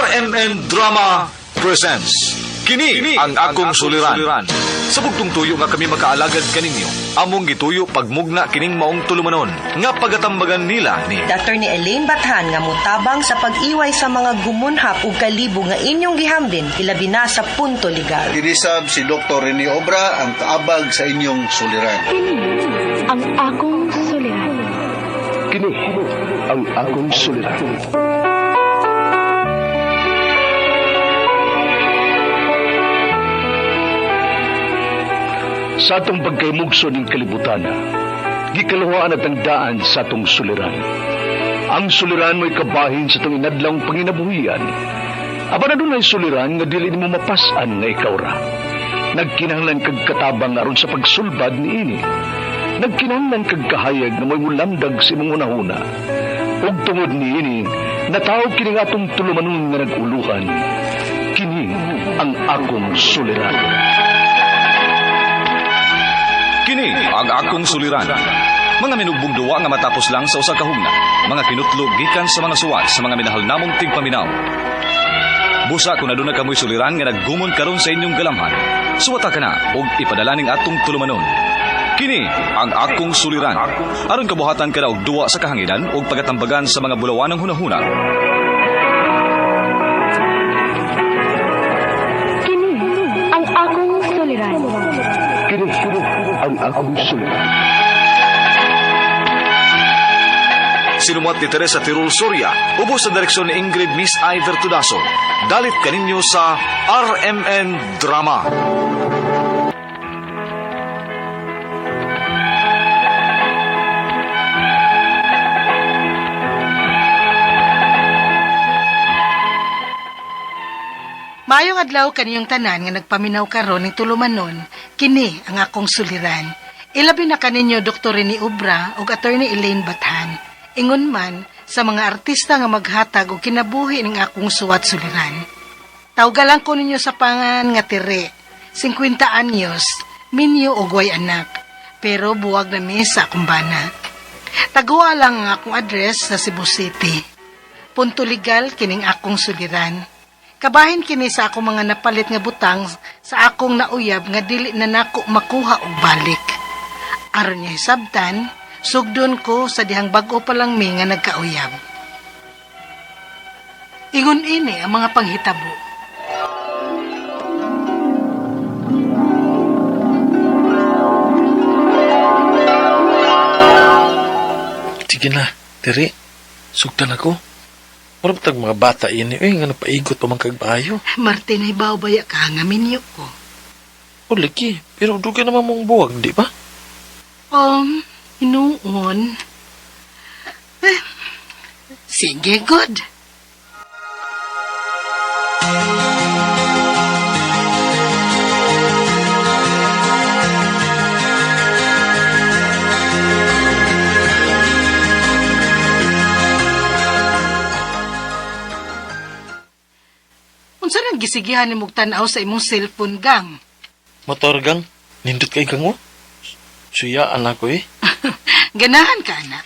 RMN Drama presents Kini ang akong suliran. Sa bugtong tuyo nga kami makaalagad kaninyo, among gituyo pagmugna kining maong tulumanon nga pagatambagan nila ni Dr. ni Elaine Bathan nga mutabang sa pag-iway sa mga gumunhap ug kalibo nga inyong gihambin ilabi na sa punto legal. Dinisab si Dr. Rene Obra ang kaabag sa inyong suliran. Ang akong suliran. Kini ang akong suliran. Sa atong pagkaymugso ng kalibutan, gikalawaan at ang daan sa atong suliran. Ang suliran mo'y kabahin sa itong inadlang panginabuhian. Aba na doon ay suliran nga dili mo mapasan nga ikaw ra. Nagkinahanglan kag katabang aron sa pagsulbad ni ini. Nagkinahanglan kag kahayag na mo'y mulamdag si mong unahuna. Ug tungod ni ini, natawag kini nga atong tulumanon nga naguluhan. Kini ang akong suliran. Kini ang akong suliran. Mga minugbong duwa nga matapos lang sa usa ka hugna. Mga kinutlog gikan sa mga suwat sa mga minahal namong tigpaminaw. Busa kung aduna kamoy suliran nga naggumon karon sa inyong galamhan. Suwata ka na og ipadala ning atong tulumanon. Kini ang akong suliran. Aron kabuhatan ka na og duwa sa kahanginan og pagatambagan sa mga bulawanang hunahuna. Kini ang akong suliran. Kini ang akong suliran. Sinumat ni Teresa Tirul Soria, ubos sa direksyon ni Ingrid Miss Iver Tudaso. Dalit kaninyo sa RMN Drama. Maayong adlaw kaniyong tanan nga nagpaminaw karon ning tulumanon, kini ang akong suliran. Ilabi na kaninyo Dr. Rene Obra ug Attorney Elaine Bathan. Ingon man sa mga artista nga maghatag og kinabuhi ning akong suwat suliran. Tawgalan ko ninyo sa pangan nga Tere, 50 anyos, minyo og way anak, pero buwag na mi sa akong bana. Taguwa lang ang akong address sa Cebu City. Punto legal kining akong suliran. Kabahin kini sa akong mga napalit nga butang sa akong nauyab nga dili na nako makuha og balik. Aron niya hisabtan, sugdon ko sa dihang bag-o pa lang mi nga nagkauyab. Ingon ini ang mga panghitabo. Sige na, Tiri. Sugdan ako. Marap tag mga bata ini, nga napaigot pa man kagbayo. Martin ay bawbaya ka nga minyo ko. O, lagi. Pero duga naman mong buwag, di ba? Inuon. Sige, good. Unsa nang gisigihan ni mong tanaw sa imong cellphone, gang? Motor gang, nindot kay gang mo. Suya, anak ko eh. Ganahan ka, anak.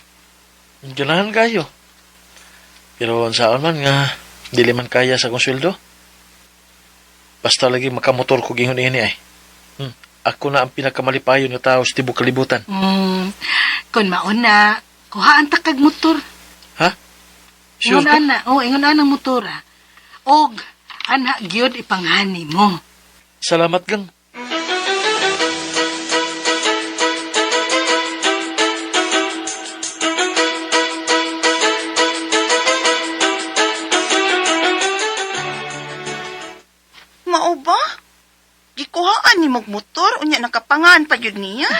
Ganahan kayo. Pero saan man nga, dili man kaya sa kong sweldo. Basta lagi makamotor ko gingon ini ay. Ako na ang pinakamalipayon nga tao sa tibok kalibutan. Kung mauna, kuhaan ta kag motor. Ha? Sure Ingon ka? ana, ingon ana motor. Og, anak gyud ipanghani mo. Salamat gang. Mao ba? Gikuhaan ni mong motor, unya nakapangan pa yun niya.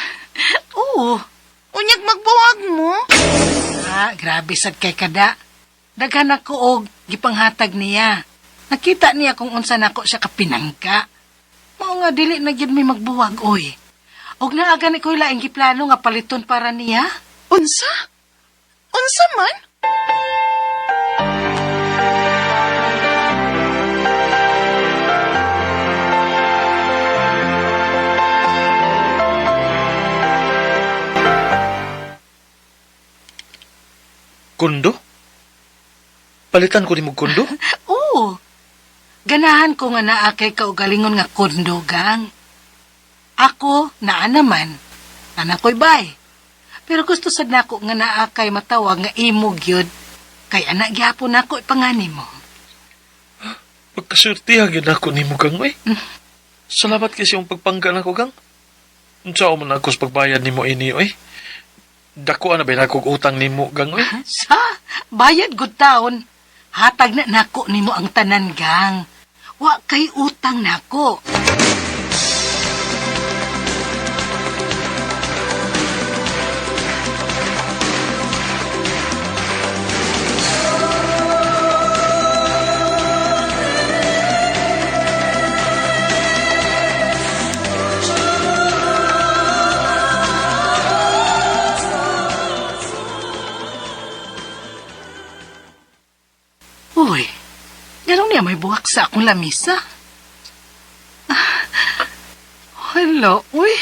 Oo. Unyag magbuwag mo. Grabe sad kay kada. Daghan ako og gipanghatag niya. Nakita niya kung unsa nako siya kapinangka. Mao nga dili na gyud may magbuwag oy. Og naaga ni ko'y laing giplano nga paliton para niya. Unsa? Unsa man? Kundo? Palitan ko ni mo kundo? Oo, Ganahan ko nga naa kay kaugalingon nga kondo, gang. Ako, naa naman. Anak ko'y bay. Pero gusto sad nako nga naa kay matawag nga imo gyud. Kay anak gyapon nako ipangani mo. Pagkasurtihan yun ako ni mo, gang, oy. Salamat kasi yung pagpangga na ko, gang. Unsa man ako sa pagbayad ni mo ini, oy. Dako na ba na kong utang ni mo, gang, oy. Sa, bayad gud taon. Hatag na nako nimo ang tanan, gang. Wa kay utang nako. Uy, gano'n niya may buwak sa akong lamisa? Hello, uy,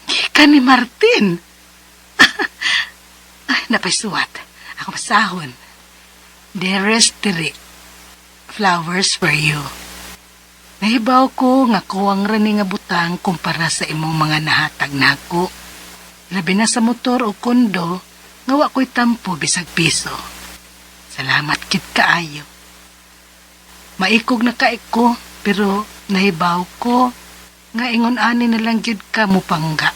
kika ni Martin. Napaisuwat, ako masahon. Dearest Tiri, flowers for you. Nahibaw ko nga kuwang rani nga butang kumpara sa imong mga nahatag nako. Labi na sa motor o kondo, nga wa ko'y tampo bisag piso. Salamat kit kaayo. Maikog na kaiko, pero nahibaw ko nga ingon ani na lang gyud ka mupangga.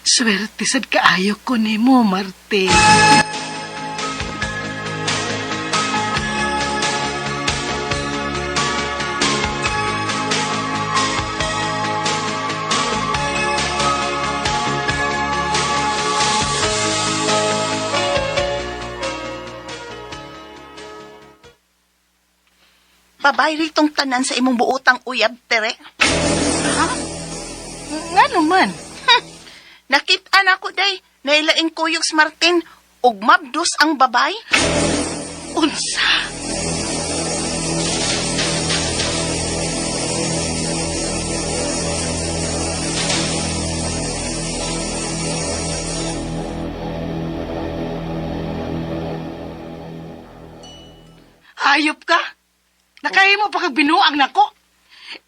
Swerte sad kaayo ko nimo, Martin. Babay ritong tanan sa imong buotang uyab, tere. Nga naman. Nakita na ko, day. Nailaing kuyog sa Martin. Ug mabdos ang babay. Unsa? Hayop ka? Nakahimo pa kag binuang nako.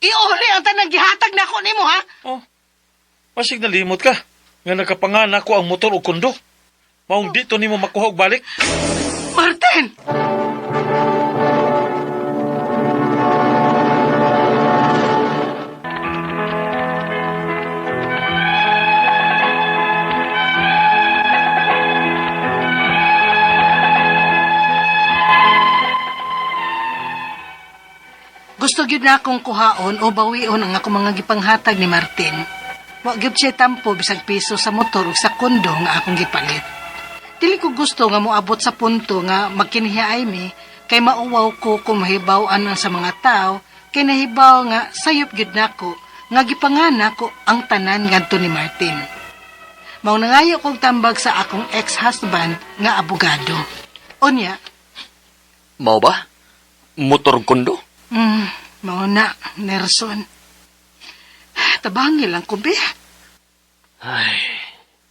Iuli ang tanang gihatag nako nimo, ha? Oh, masig nalimot ka. Nga nakapanganak ko ang motor o kondo. Maong dito ni mo makuha og balik. Martin! Gusto gyud na akong kuhaon o bawion ang ako mga gipanghatag ni Martin. Wa gyud siya tampo bisag piso sa motor o sa kondo nga akong gipalit. Dili ko gusto nga moabot sa punto nga magkinihiay mi kay mauwaw ko kung mahibaw-an sa mga tao kay nahibaw nga sayop gyud nako nga gipanganak ko ang tanan ngadto ni Martin. Mao nangayo kong tambag sa akong ex-husband nga abogado. Onya, Mao ba? Motor kondo? Mao na, Nerson. Tabangi lang ko, be. Ay,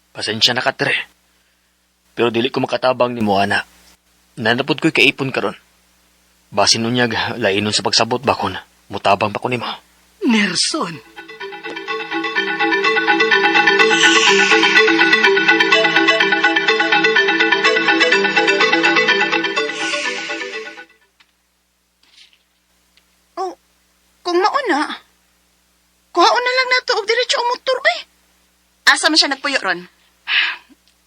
pasensya na ka, Tre. Pero dili ko makatabang ni mo, ana. Nanapod ko'y kaipon karon. Basin nunyag, lainon sa pagsabot bakon. Mutabang pa ko ni mo. Nerson. Oh, kung mauna, kuhaon na lang nato og diretso ang motor, be. Asa man siya nagpuyo ron?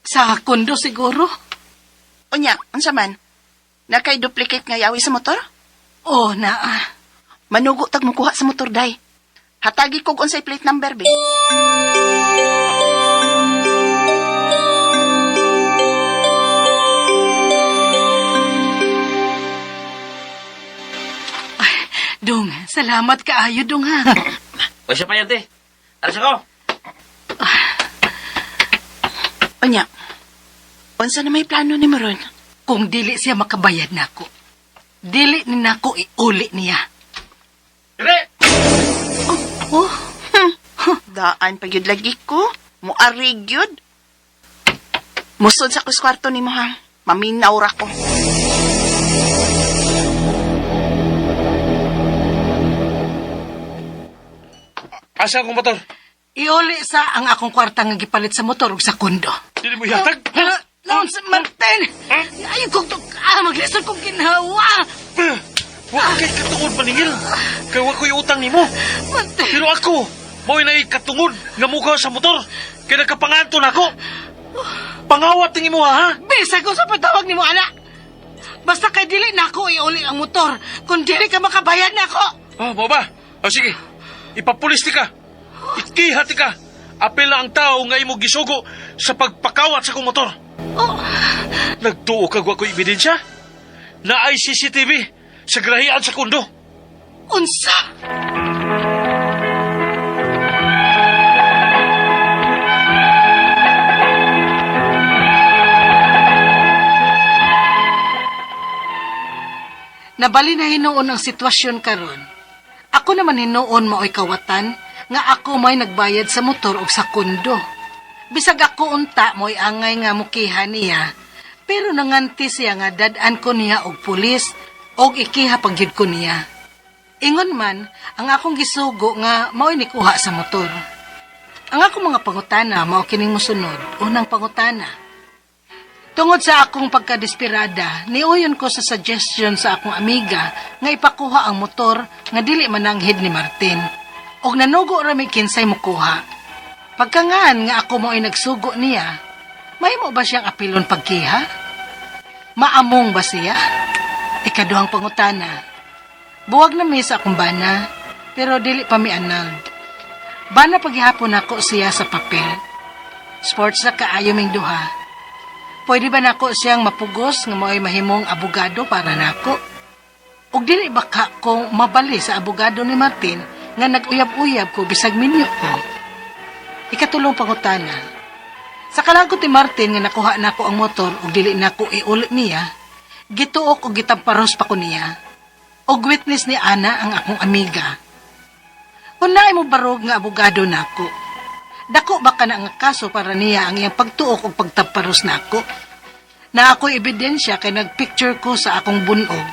Sa kondo siguro? Unya, unsa man? Nakay duplicate nga yawi sa motor? Oh, naa. Manugo tag mo kuha sa motor, day. Hatagi kog unsay plate number, be. Dong, salamat kaayo, Dong, ha. O siya pa yan, te. Alas ako. Unya, unsa na may plano ni Maron? Kung dili siya makabayad nako, dili ni nako iuli niya. Tre! Oh, Daan pa gyud lagi ko. Muarig gyud. Musod sa kwarto ni mo, ha. Maminaw ra ko. Asa akong motor? Iuli sa ang akong kwarta nga gipalit sa motor ug sa kondo. Dili mo yatag? Noon sa Martin! Ayaw kong maglisod kong ginawa! Wa kay katungod paningil. Kay wa ko'y utang nimo. Martin! Pero ako, mo'y na'y katungod nga mukha sa motor. Kaya nagkapanganton ako. Pangawat ng imo ha? Bisa ko sa patawag ni mo, anak! Basta kay dili na ako iuli ang motor. Kung dili ka makabayad na ako! Mo ba? O sige, ipapulis ti ka. Ikihati ka. Apel na ang tao nga imo gisugo sa pagpakawat sa kong motor. Oh, Nagtuo kag wa ko ebidensya? Na ay CCTV sa grahian sa kundo. unsa? Nabali na hinuon ang sitwasyon karon. Ako naman hinuon mao'y kawatan nga ako may nagbayad sa motor o sa kundo. Bisag ako unta mo'y angay nga mukiha niya, pero nanganti siya nga dadan ko niya og pulis og ikiha pagyud ko niya. Ingon man, ang akong gisugo nga mao'y nikuha sa motor. Ang akong mga pangutana mao kining mosunod. Unang pangutana. Tungod sa akong pagkadesperada, niuyon ko sa suggestion sa akong amiga nga ipakuha ang motor nga dili mananghid ni Martin. Og nanugo rami kinsay mukuha. Pagkangaan nga ako mo ay nagsugo niya, mahimo ba siyang apilon pagkiha? Maamong ba siya? Ikaduhang pangutana. Buwag na mi sa akong bana, pero dili pa mi annulled. Bana paghihapon ako siya sa papel. Sports na kaayo ming duha. Pwede ba nako siyang mapugos nga mo'y mahimong abogado para nako? Og dili ba ka kung mabali sa abogado ni Martin nga nag-uyab-uyab ko bisag minyo ko? Ikatulong pangutana. Sa kalagot ni Martin nga nakuha nako ang motor og dili nako iulit niya, gituok og gitamparos pa ko niya. Og witness ni Ana ang akong amiga. Unaay mo barog nga abogado nako. Dako ba ka na nga kaso para niya ang iyang pagtuok o pagtaparos na ako? Na ako'y ebidensya kay nagpicture ko sa akong bunog.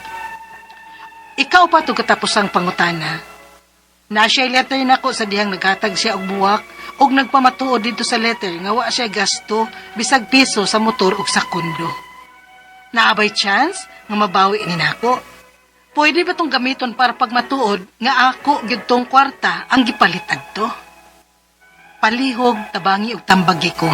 Ikaw pa ito katapos ang pangutana. Na siya'y letter na ko sa dihang naghatag siya og buwak og nagpamatuod dito sa letter nga wa siya gasto bisag piso sa motor o sa kundo. Naabay chance nga mabawi ni nako. Pwede ba tong gamiton para pagmatuod nga ako gyud tong kwarta ang gipalit adto? Palihog, tabangi ug tambagi ko.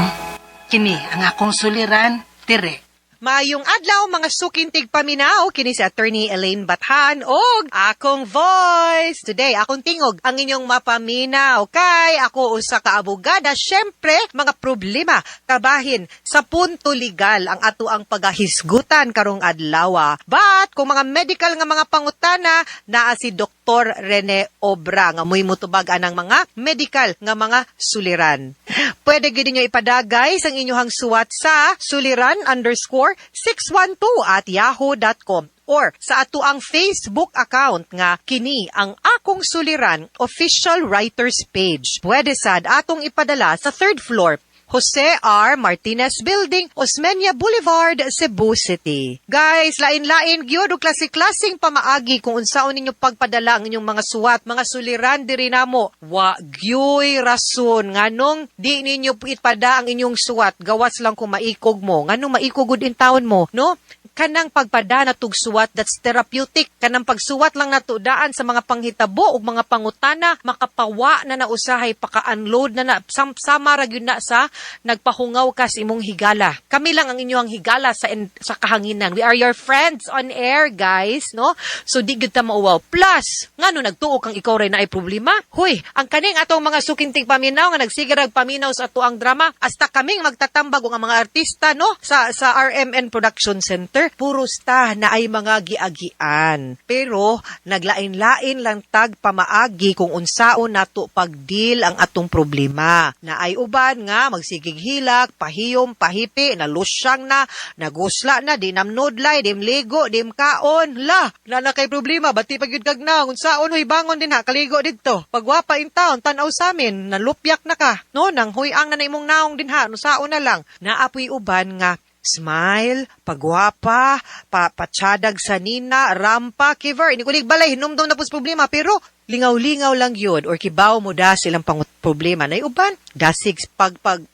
Kini ang akong suliran, tire. Maayong adlaw mga sukintig paminaw, kini si Attorney Elaine Bathan og akong voice. Today, akong tingog ang inyong mapaminaw kay ako usa ka abogada. Syempre, mga problema kabahin sa punto legal ang ato ang pagahisgutan karong adlaw. But kung mga medical nga mga pangutana, naa si Dr. Rene Obra nga muy mutubag anang mga medical nga mga suliran. Pwede gid ninyo ipadagay sang inyong suwat sa suliran_612@yahoo.com or sa ato ang Facebook account nga kini ang Akong Suliran official writers page. Pwede sad atong ipadala sa 3rd floor Jose R. Martinez Building, Osmeña Boulevard, Cebu City. Guys, lain-lain gyud og klase-klaseng pamaagi kung unsaon ninyo pagpadala ang inyong mga suwat, mga suliran diri namo. Wa gyoy rason nganong di ninyo ipada ang inyong suwat, gawas lang kung maikog mo. Nganong maikog gud in taon mo, no? Kanang pagpada na tugsuwat, that's therapeutic. Kanang pagsuwat lang nato daan sa mga panghitabo ug mga pangutana, makapawa na nausahay, paka-unload na sama ra gyud na sa nagpahungaw ka sa imong higala. Kami lang ang inyong higala sa kahanginan. We are your friends on air, guys, no? So di gyud ta mauwaw. Plus, ngano nagtuo kang ikaw ray na ay problema? Hoy, ang kaning atong mga sukintig paminaw nga nagsigirag paminaw sa ato ang drama, hasta kaming magtatambag ang mga artista, no? Sa RMN Production Center. Puros ta na ay mga giagian. Pero naglain-lain lang tag pamaagi kung unsaon nato pagdeal ang atong problema. Na ay uban nga magsigig hilak, pahiyom, pahipi, nalusyang na, nagusla na, di namnudlay, dim ligo, dim kaon. La, na kay problema, bati pagyud kag na, unsaon huy bangon din ha, kaligo didto. Pagwapa in town, tanaw sa amin, nalupyak na ka. No, nang huyang na imong naong din ha, unsaon na lang. Naapoy uban nga, smile, pagwapa, patsadag sa nina, rampa, kiver. Ini kulig balay, hinumdum na pos problema. Pero, lingaw-lingaw lang yun or kibaw mo da silang problema na uban dasig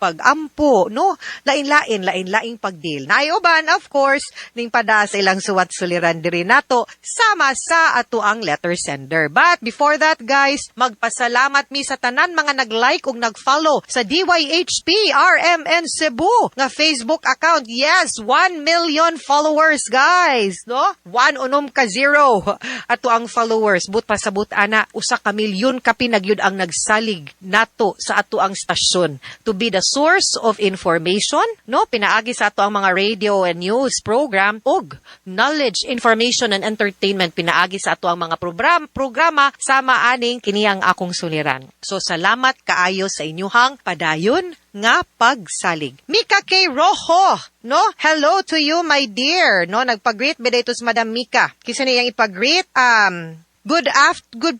pag-ampo no lain-laing pagdeal na uban of course ning pada sa ilang suwat suliran diri nato sama sa ato ang letter sender. But before that guys, magpasalamat mi sa tanan mga nag-like ug nag-follow sa DYHP RMN Cebu nga Facebook account. Yes, 1 million followers guys, no? 1 ka 0 ato ang followers. But pasabot ana usa ka milyon ka pinagyud ang nagsalig nato sa ato ang stasyon to be the source of information, no? Pinaagi sa ato ang mga radio and news program ug knowledge, information and entertainment pinaagi sa ato ang mga programa sama aning kini ang akong suliran. So salamat kaayo sa inyuhang padayon nga pagsalig. Mika K. Rojo, no? Hello to you, my dear. No, nagpag-greet bidayto sa Madam Mika. Kisa niyang ipag-greet, Good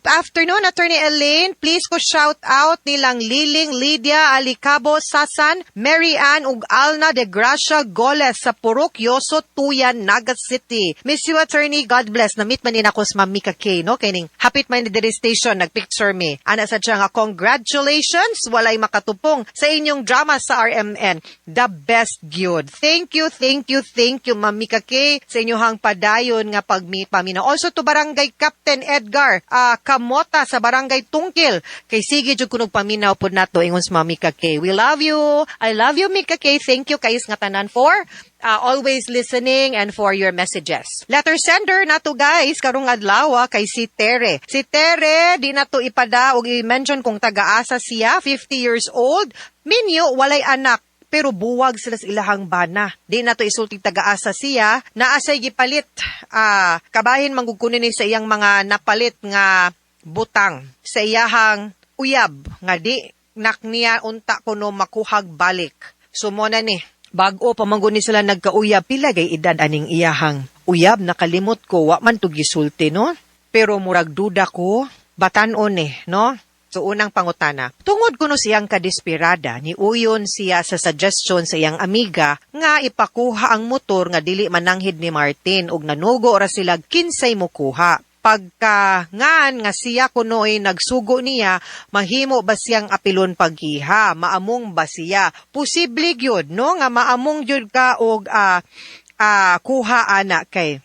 afternoon, Attorney Elaine. Please ko shout out nilang Liling, Lydia, Alicabo, Sasan, Mary Ann, ug Alna de Gracia Goles sa Purok, Yoso, Tuyan, Naga City. Miss you, Attorney. God bless. Na-meet man din ako sa Ma'am Mika K, no? Kaining hapit man ni Diri Station, nagpicture me. Ana sa nga, congratulations. Walay makatupong sa inyong drama sa RMN. The best gyud. Thank you, Ma'am Mika K, sa inyong padayon nga pamina. Also to Barangay Captain Edgar Kamota sa Barangay Tungkil. Kay sige jud kunog paminaw pud nato ingon sa Mika K. We love you. I love you, Mika K. Thank you kayis nga tanan for always listening and for your messages. Letter sender nato guys karong adlaw kay si Tere. Si Tere di nato ipada og i-mention kung taga-asa siya, 50 years old. Minyo walay anak pero buwag sila sa ilahang bana. Di na to isulting taga-asa siya, naasay gipalit. Kabahin manggugkunin ni sa iyang mga napalit nga butang sa iyahang uyab, nga di nakniya unta kuno makuhag balik. So mo na ni, bago pa mangguni sila nagkauyab, pila gay edad aning iyahang uyab, nakalimot ko, wa man to gisulti, no? Pero murag duda ko, batanon no? So unang pangutana, tungod kuno siyang kadesperada, ni uyon siya sa suggestion sa iyang amiga nga ipakuha ang motor nga dili mananghid ni Martin ug nanugo ra sila kinsay mo kuha. Pagka ngan nga siya kunoy nagsugo niya, mahimo ba siyang apilon paggiha? Maamong ba siya? Posible gyud no nga maamong gyud ka og kuha ana kay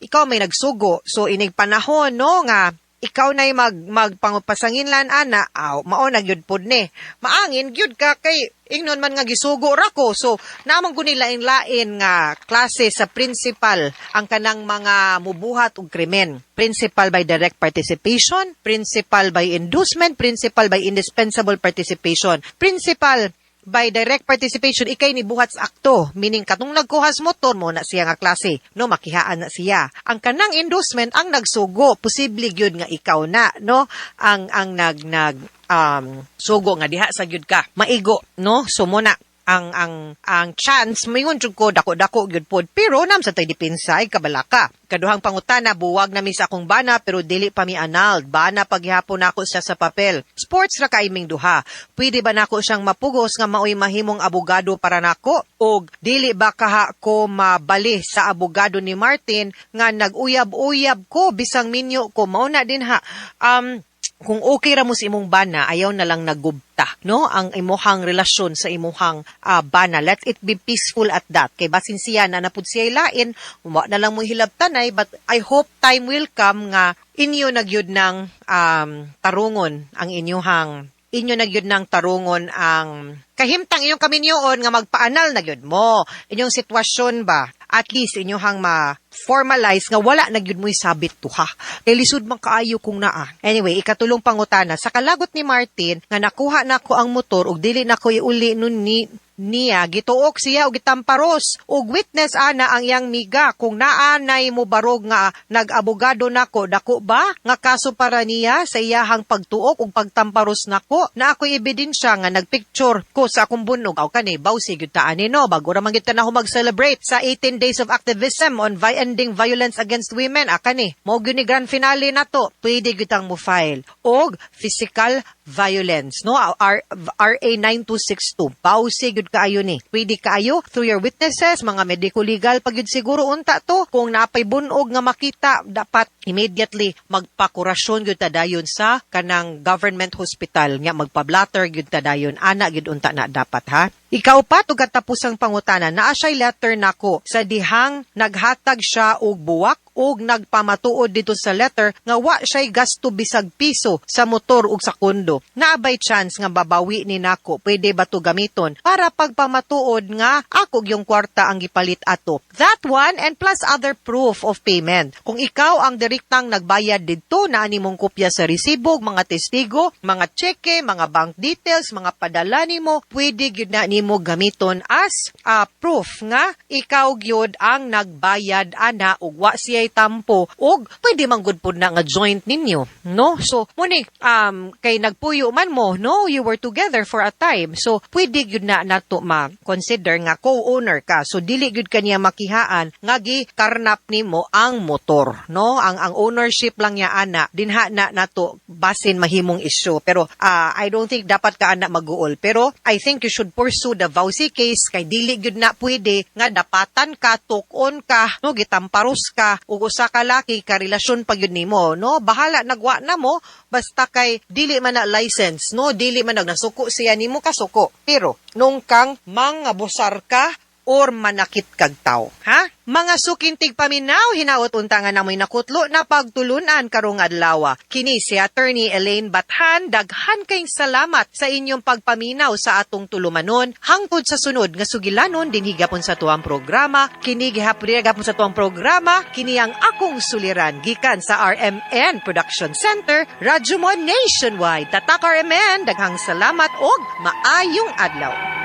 ikaw may nagsugo. So inig panahon no nga ikaw na'y magpangupasanginlan ana, mao na gyud pod ni. Maangin gyud ka kay ingnon man nga gisugo ra ko. So namang guni lain-lain nga klase sa principal ang kanang mga mubuhat og krimen. Principal by direct participation, principal by inducement, principal by indispensable participation. Principal by direct participation, ikay ni buhat sa akto. Meaning, katong nagkuhas motor mo na siya nga klase. No, makihaan na siya. Ang kanang inducement, ang nagsugo. Posible gyud nga ikaw na, no? Ang sugo nga diha sa gyud ka. Maigo, no? So, muna, ang chance, mayroon jud ko dako-dako gyud pod. Pero, nam sa tay depensa, ay kabalaka. Kaduhang pangutana, buwag na mi sa akong bana, pero dili pa mi annulled. Bana paghihapon nako siya sa papel. Sports ra kaiming duha. Pwede ba nako siyang mapugos nga maoy mahimong abogado para nako? O dili ba kaha ko mabali sa abogado ni Martin nga nag-uyab-uyab ko, bisang minyo ko. Mauna din ha. Kung okay ra mo sa imong bana, ayaw na lang naggubta, no? Ang imuhang relasyon sa imuhang bana. Let it be peaceful at that. Kay basin siya na napud siya lain, wa na lang mo hilabtanay, but I hope time will come nga inyo nagyud ng tarungon ang inyo nagyud ng tarungon ang kahimtang inyong kaminyoon nga magpaanal nagyud mo. Inyong sitwasyon ba? At least inyohang ma-formalize nga wala nagyud mo'y sabit to ha. Kay lisod man kaayo kung naa. Anyway, ikatulong pangutana. Sa kalagot ni Martin, nga nakuha na ko ang motor ug dili na ko iuli nun niya, gituok siya og gitamparos og witness ana ang iyang miga kung naanay mo barog nga nag-abogado nako dako ba nga kaso para niya sa iyahang pagtuok ug pagtamparos nako na ako ebidensya nga nagpicture ko sa akong bunog aw kani bawsi gyud ta ani no bago ra man gyud ta na mag-celebrate sa 18 days of activism on ending violence against women akani mo gyud ni grand finale nato pwede gyud tang mo file og physical violence no RA 9262 bawsi gyud kaayo ni. Pwede kaayo through your witnesses, mga medico-legal pag yun siguro unta to. Kung napay bunog nga makita, dapat immediately magpakurasyon gyud ta dayon sa kanang government hospital nga magpa-blatter gyud ta dayon ana gyud unta na dapat ha. Ikaw pa to katapusang pangutana naa siya'y letter nako sa dihang naghatag siya og buwak og nagpamatuod dito sa letter nga wa siya'y gasto bisag piso sa motor ug sa kondo. Naabay chance nga babawi ni nako, pwede ba to gamiton para pagpamatuod nga ako yung kwarta ang gipalit ato. That one and plus other proof of payment. Kung ikaw ang direktang nagbayad dito na animong kopya sa resibo, mga testigo, mga cheque, mga bank details, mga padala nimo, pwede gyud na nimo gamiton as proof nga ikaw gyud ang nagbayad ana ug wa siya'y tampo ug pwede man gud pud na nga joint ninyo, no? So muni kay nagpuyo man mo, no, you were together for a time, so pwede gyud na nato ma-consider nga co-owner ka, so dili gyud kaniya makihaan nga gikarnap nimo ang motor, no? Ang ownership lang niya ana dinha na nato basin mahimong issue, pero I don't think dapat ka ana mag-uol, pero I think you should pursue the vowsy case kay dili gyud na pwede nga dapatan ka, tukon ka, no, gitamparos ka ug usa ka laki ka relasyon pa gyud nimo, no? Bahala nagwa na mo basta kay dili man na license, no? Dili man nasuko siya nimo kasuko, pero nung kang mangabusar ka or manakit kag tao, ha? Mga sukintig paminaw, hinaot untangan namoy nakutlo na pagtulunan karong adlaw. Kini si Attorney Elaine Bathan, daghan kayong salamat sa inyong pagpaminaw sa atong tulumanon. Hangtod sa sunod nga sugilanon din higapon sa tuwang programa. Kini gihapon sa tuwang programa, kini ang akong suliran gikan sa RMN Production Center, Radyo Mo Nationwide. Tatak RMN, daghang salamat og maayong adlaw.